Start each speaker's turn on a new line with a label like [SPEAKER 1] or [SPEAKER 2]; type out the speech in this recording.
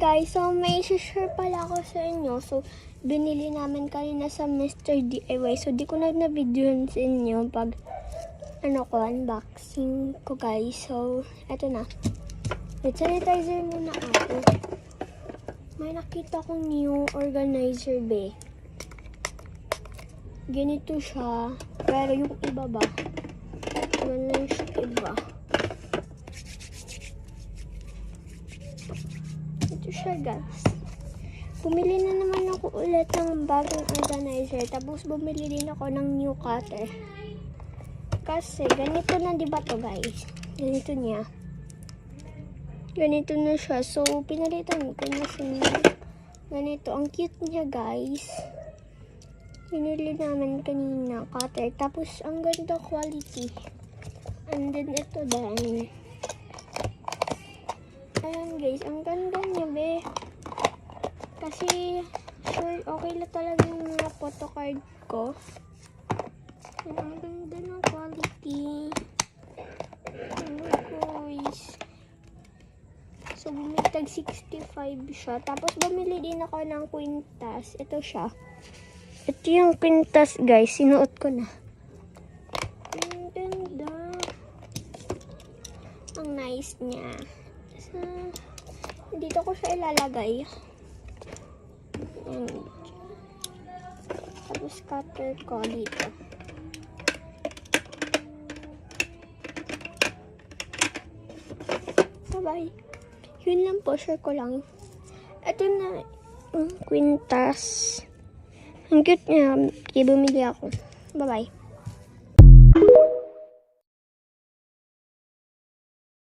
[SPEAKER 1] Guys, so may share pala ako sa inyo. So, binili namin kanina sa Mr. DIY. So, di ko na-videohan sa inyo pag unboxing ko, guys. So, eto na. With sanitizer muna ako. May nakita kong new organizer, be. Ganito siya. Pero yung iba ba? Ganun siya iba. Ito siya, guys. Bumili na naman ako ulit ng bagong organizer. Tapos bumili din ako ng new cutter. Kasi ganito na, diba to, guys? Ganito niya. Ganito na siya. So, pinalitan ko na siya. Ganito. Ang cute niya, guys. Pinili naman kanina cutter. Tapos, ang ganda quality. And then, ito din. Ayan, guys. Ang ganda niya, be. Kasi, sure, okay lang talaga yung mga photocard ko. Ang ganda ng quality. Guys. So, bumili tag 65 siya. Tapos, bumili din ako ng kwintas. Ito siya. Ito yung kwintas, guys. Sinuot ko na. Ang ganda. Ang nice niya. So, dito ko siya ilalagay. And, tapos, cutter ko dito. Bye-bye. Yun lang po, share ko lang. Ito na, kwintas. Ang cute niya, kaya bumili ako. Bye-bye.